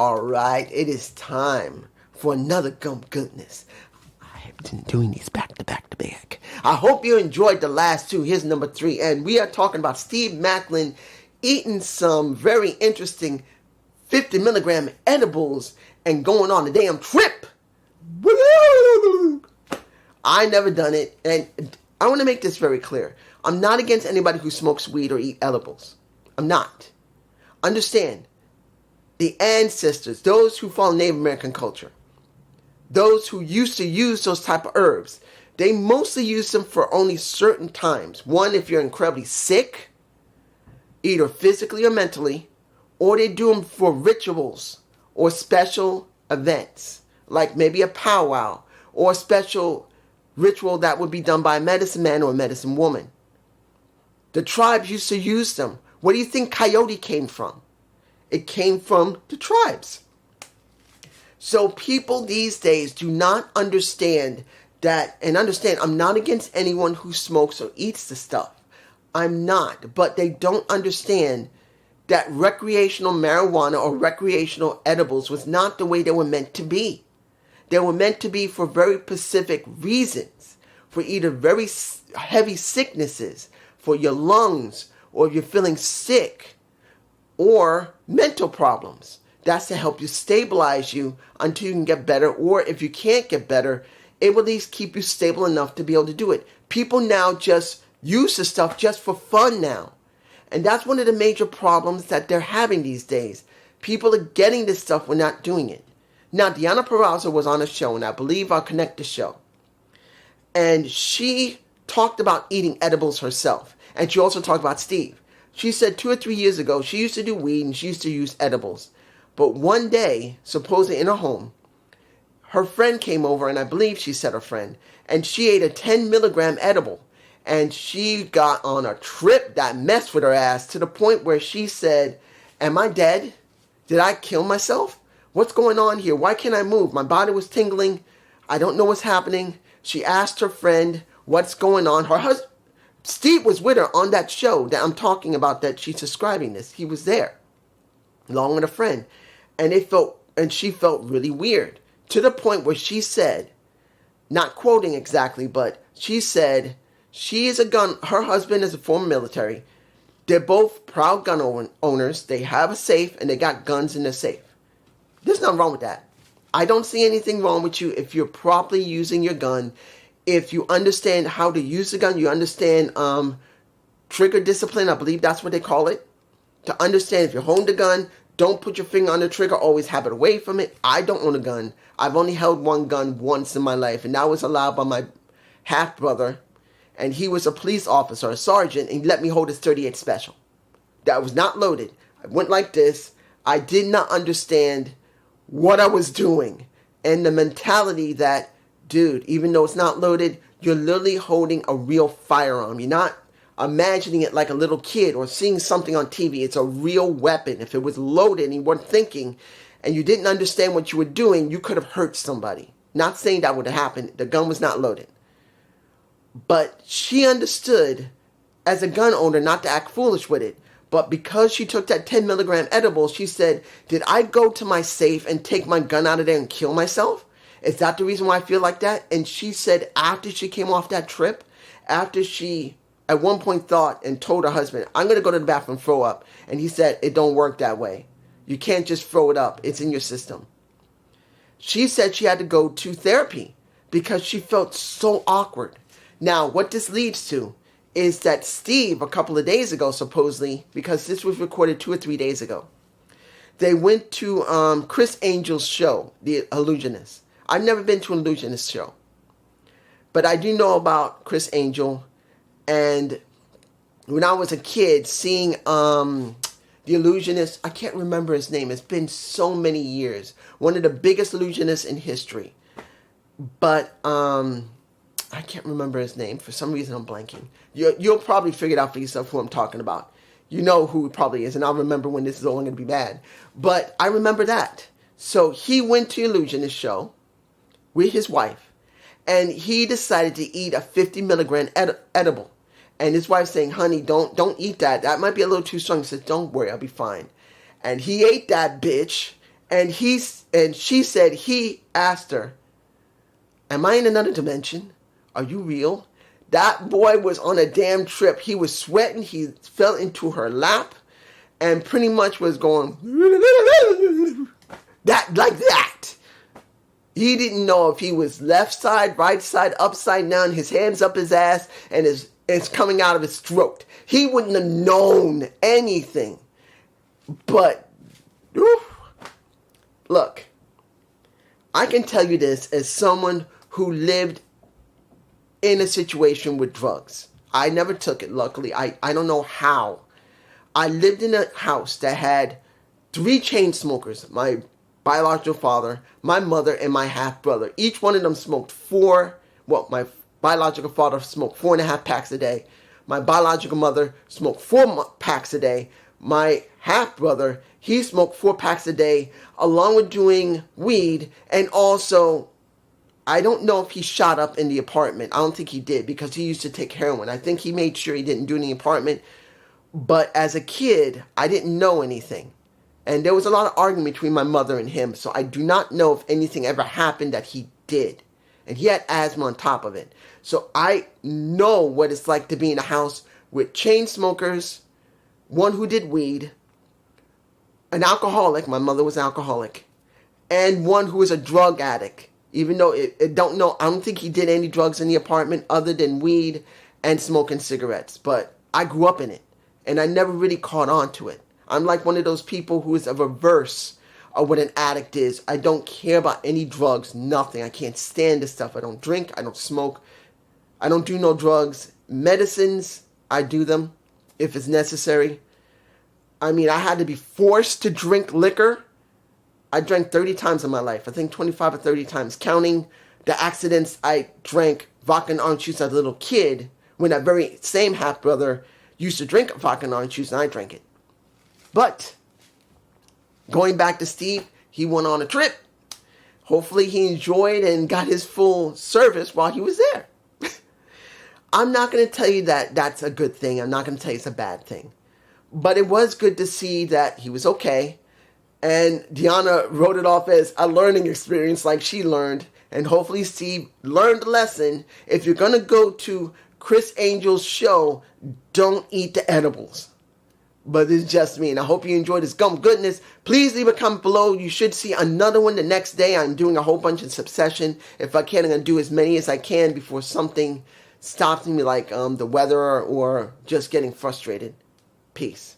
All right, it is time for another gump goodness. I have been doing these back to back to back. I hope you enjoyed the last two. Here's number 3, and we are talking about Steve Maclin eating some very interesting 50 milligram edibles and going on a damn trip. I never done it, and I want to make this very clear. I'm not against anybody who smokes weed or eat edibles. I'm not. Understand, the ancestors, those who follow Native American culture, those who used to use those type of herbs, they mostly use them for only certain times. One, if you're incredibly sick, either physically or mentally, or they do them for rituals or special events, like maybe a powwow or a special ritual that would be done by a medicine man or a medicine woman. The tribes used to use them. Where do you think coyote came from? It came from the tribes. So people these days do not understand that, and understand, I'm not against anyone who smokes or eats the stuff. I'm not, but they don't understand that recreational marijuana or recreational edibles was not the way they were meant to be. They were meant to be for very specific reasons, for either very heavy sicknesses, for your lungs, or if you're feeling sick, or mental problems. That's to help you stabilize you until you can get better, or if you can't get better, it will at least keep you stable enough to be able to do it. People now just use the stuff just for fun now. And that's one of the major problems that they're having these days. People are getting this stuff, we're not doing it. Now, Deanna Peraza was on a show, and I believe I'll connect the show. And she talked about eating edibles herself. And she also talked about Steve. She said 2 or 3 years ago, she used to do weed and she used to use edibles. But one day, supposedly in her home, her friend came over, and I believe she said her friend, and she ate a 10 milligram edible. And she got on a trip that messed with her ass to the point where she said, am I dead? Did I kill myself? What's going on here? Why can't I move? My body was tingling. I don't know what's happening. She asked her friend, what's going on? Her husband, Steve, was with her on that show that I'm talking about, that she's describing this. He was there, along with a friend. And she felt really weird, to the point where she said, not quoting exactly, but she said, she is her husband is a former military. They're both proud gun owners. They have a safe, and they got guns in their safe. There's nothing wrong with that. I don't see anything wrong with you if you're properly using your gun. If you understand how to use the gun, you understand trigger discipline, I believe that's what they call it. To understand, if you're holding the gun, don't put your finger on the trigger, always have it away from it. I don't own a gun. I've only held one gun once in my life, and that was allowed by my half-brother, and he was a police officer, a sergeant, and he let me hold his .38 special. That was not loaded. I went like this. I did not understand what I was doing, and the mentality that, dude, even though it's not loaded, you're literally holding a real firearm. You're not imagining it like a little kid or seeing something on TV. It's a real weapon. If it was loaded and you weren't thinking and you didn't understand what you were doing, you could have hurt somebody. Not saying that would have happened. The gun was not loaded. But she understood, as a gun owner, not to act foolish with it. But because she took that 10 milligram edible, she said, did I go to my safe and take my gun out of there and kill myself? Is that the reason why I feel like that? And she said after she came off that trip, after she at one point thought and told her husband, I'm going to go to the bathroom and throw up. And he said, it don't work that way. You can't just throw it up. It's in your system. She said she had to go to therapy because she felt so awkward. Now, what this leads to is that Steve, a couple of days ago, supposedly, because this was recorded 2 or 3 days ago, they went to Criss Angel's show, the illusionist. I've never been to an illusionist show, but I do know about Criss Angel. And when I was a kid, seeing the illusionist, I can't remember his name. It's been so many years. One of the biggest illusionists in history. But I can't remember his name. For some reason, I'm blanking. You'll probably figure it out for yourself who I'm talking about. You know who it probably is, and I'll remember when this is all going to be bad. But I remember that. So he went to illusionist show with his wife, and he decided to eat a 50 milligram edible. And his wife's saying, honey, don't eat that. That might be a little too strong. He said, don't worry, I'll be fine. And he ate that bitch, And she said he asked her, "Am I in another dimension? Are you real?" That boy was on a damn trip. He was sweating. He fell into her lap and pretty much was going that like that. He didn't know if he was left side, right side, upside down, his hands up his ass, and it's coming out of his throat. He wouldn't have known anything. But, look, I can tell you this as someone who lived in a situation with drugs. I never took it, luckily. I don't know how. I lived in a house that had 3 chain smokers. My biological father, my mother, and my half-brother. Each one of them smoked my biological father smoked 4.5 packs a day. My biological mother smoked 4 packs a day. My half-brother, he smoked 4 packs a day, along with doing weed, and also, I don't know if he shot up in the apartment. I don't think he did, because he used to take heroin. I think he made sure he didn't do it in the apartment, but as a kid, I didn't know anything. And there was a lot of argument between my mother and him, so I do not know if anything ever happened that he did. And he had asthma on top of it. So I know what it's like to be in a house with chain smokers, one who did weed, an alcoholic, my mother was an alcoholic, and one who was a drug addict. Even though I don't think he did any drugs in the apartment other than weed and smoking cigarettes. But I grew up in it, and I never really caught on to it. I'm like one of those people who is a reverse of what an addict is. I don't care about any drugs, nothing. I can't stand this stuff. I don't drink, I don't smoke, I don't do no drugs. Medicines, I do them if it's necessary. I mean, I had to be forced to drink liquor. I drank 30 times in my life. I think 25 or 30 times, counting the accidents I drank vodka and orange juice as a little kid, when that very same half-brother used to drink vodka and orange juice and I drank it. But, going back to Steve, he went on a trip. Hopefully he enjoyed and got his full service while he was there. I'm not going to tell you that that's a good thing. I'm not going to tell you it's a bad thing. But it was good to see that he was okay. And Deanna wrote it off as a learning experience like she learned. And hopefully Steve learned a lesson. If you're going to go to Criss Angel's show, don't eat the edibles. But it's just me, and I hope you enjoyed this gum goodness. Please leave a comment below. You should see another one the next day. I'm doing a whole bunch in succession. If I can, I'm going to do as many as I can before something stops me, like the weather or just getting frustrated. Peace.